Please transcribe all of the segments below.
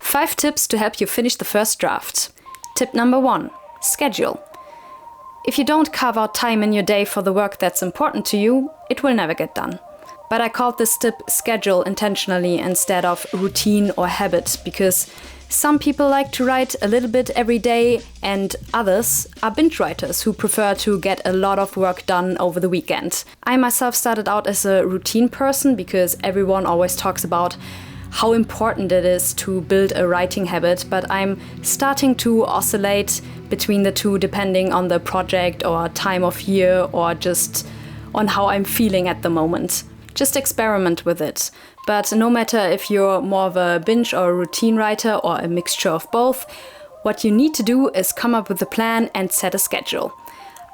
5 tips to help you finish the first draft. Tip number 1. Schedule. If you don't carve out time in your day for the work that's important to you, it will never get done. But I called this tip schedule intentionally instead of routine or habit, because some people like to write a little bit every day and others are binge writers who prefer to get a lot of work done over the weekend. I myself started out as a routine person because everyone always talks about how important it is to build a writing habit, but I'm starting to oscillate between the two depending on the project or time of year or just on how I'm feeling at the moment. Just experiment with it. But no matter if you're more of a binge or a routine writer or a mixture of both, what you need to do is come up with a plan and set a schedule.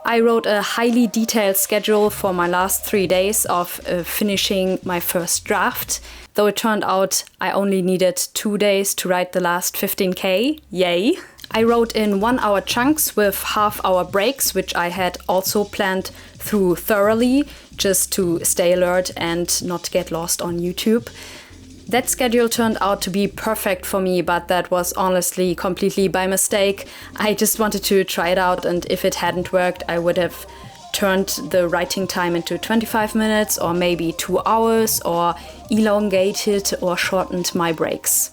I wrote a highly detailed schedule for my last 3 days of finishing my first draft, though it turned out I only needed 2 days to write the last 15K. Yay! I wrote in 1-hour chunks with half-hour breaks, which I had also planned through thoroughly, just to stay alert and not get lost on YouTube. That schedule turned out to be perfect for me, but that was honestly completely by mistake. I just wanted to try it out, and if it hadn't worked, I would have turned the writing time into 25 minutes or maybe 2 hours, or elongated or shortened my breaks.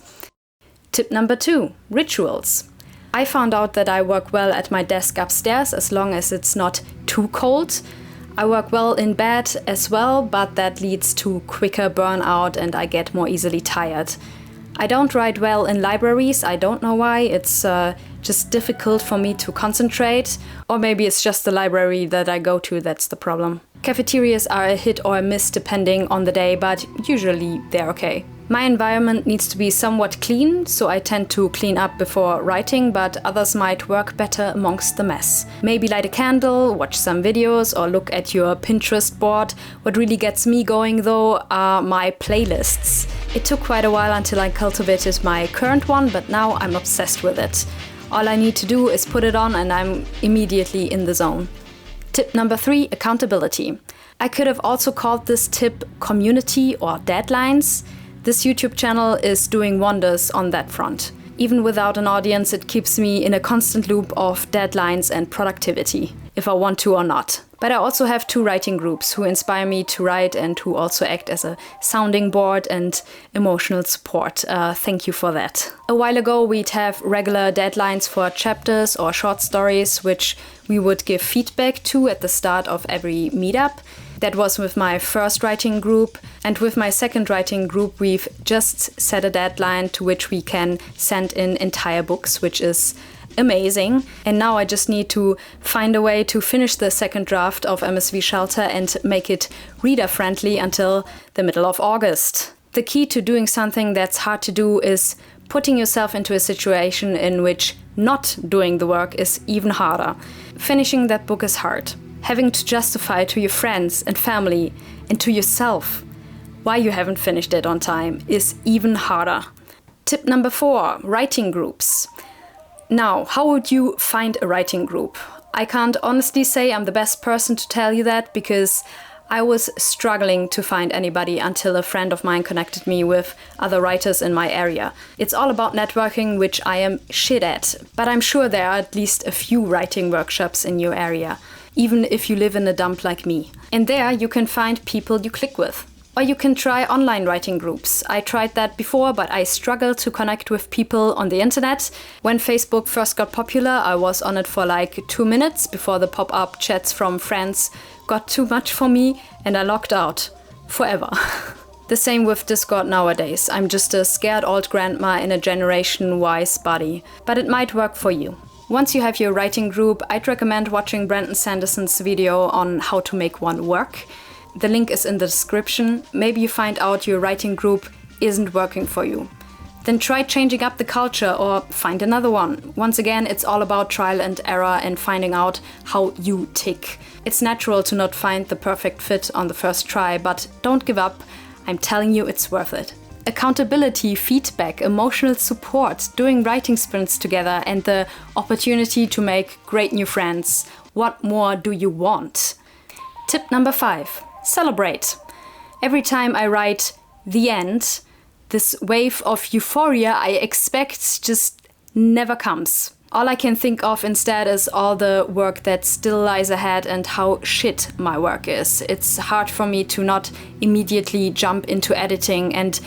Tip number 2, rituals. I found out that I work well at my desk upstairs as long as it's not too cold. I work well in bed as well, but that leads to quicker burnout and I get more easily tired. I don't write well in libraries, I don't know why, it's just difficult for me to concentrate, or maybe it's just the library that I go to that's the problem. Cafeterias are a hit or a miss depending on the day, but usually they're okay. My environment needs to be somewhat clean, so I tend to clean up before writing, but others might work better amongst the mess. Maybe light a candle, watch some videos, or look at your Pinterest board. What really gets me going though are my playlists. It took quite a while until I cultivated my current one, but now I'm obsessed with it. All I need to do is put it on and I'm immediately in the zone. Tip number 3, accountability. I could have also called this tip community or deadlines. This YouTube channel is doing wonders on that front. Even without an audience, it keeps me in a constant loop of deadlines and productivity, if I want to or not. But I also have 2 writing groups who inspire me to write and who also act as a sounding board and emotional support. Thank you for that. A while ago, we'd have regular deadlines for chapters or short stories, which we would give feedback to at the start of every meetup. That was with my first writing group, and with my second writing group we've just set a deadline to which we can send in entire books, which is amazing. And now I just need to find a way to finish the second draft of MSV Shelter and make it reader-friendly until the middle of August. The key to doing something that's hard to do is putting yourself into a situation in which not doing the work is even harder. Finishing that book is hard. Having to justify to your friends and family and to yourself why you haven't finished it on time is even harder. Tip number 4, writing groups. Now, how would you find a writing group? I can't honestly say I'm the best person to tell you that, because I was struggling to find anybody until a friend of mine connected me with other writers in my area. It's all about networking, which I am shit at, but I'm sure there are at least a few writing workshops in your area, even if you live in a dump like me. And there you can find people you click with. Or you can try online writing groups. I tried that before, but I struggled to connect with people on the internet. When Facebook first got popular, I was on it for like 2 minutes before the pop-up chats from friends got too much for me and I logged out. Forever. The same with Discord nowadays. I'm just a scared old grandma in a generation-wise body. But it might work for you. Once you have your writing group, I'd recommend watching Sanderson's video on how to make one work. The link is in the description. Maybe you find out your writing group isn't working for you. Then try changing up the culture or find another one. Once again, it's all about trial and error and finding out how you tick. It's natural to not find the perfect fit on the first try, but don't give up. I'm telling you, it's worth it. Accountability, feedback, emotional support, doing writing sprints together, and the opportunity to make great new friends. What more do you want? Tip number 5. Celebrate. Every time I write the end, this wave of euphoria I expect just never comes. All I can think of instead is all the work that still lies ahead and how shit my work is. It's hard for me to not immediately jump into editing, and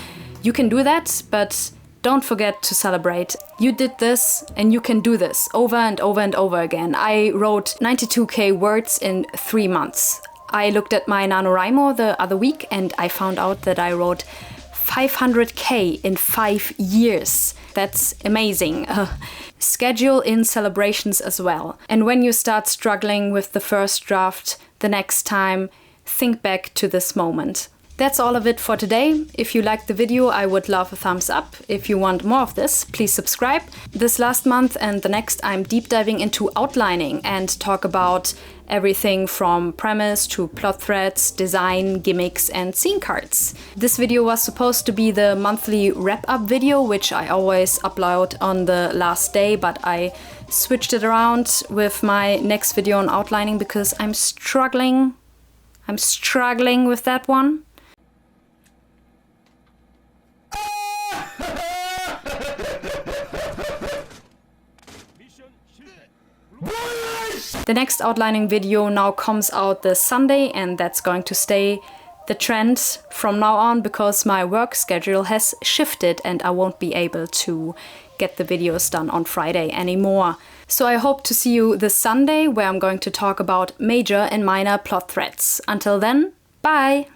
you can do that, but don't forget to celebrate. You did this and you can do this over and over and over again. I wrote 92k words in 3 months. I looked at my NaNoWriMo the other week and I found out that I wrote 500k in 5 years. That's amazing. Schedule in celebrations as well. And when you start struggling with the first draft the next time, think back to this moment. That's all of it for today. If you liked the video, I would love a thumbs up. If you want more of this, please subscribe. This last month and the next, I'm deep diving into outlining and talk about everything from premise to plot threads, design, gimmicks, and scene cards. This video was supposed to be the monthly wrap-up video, which I always upload on the last day, but I switched it around with my next video on outlining because I'm struggling with that one. The next outlining video now comes out this Sunday, and that's going to stay the trend from now on because my work schedule has shifted and I won't be able to get the videos done on Friday anymore. So I hope to see you this Sunday, where I'm going to talk about major and minor plot threads. Until then, bye!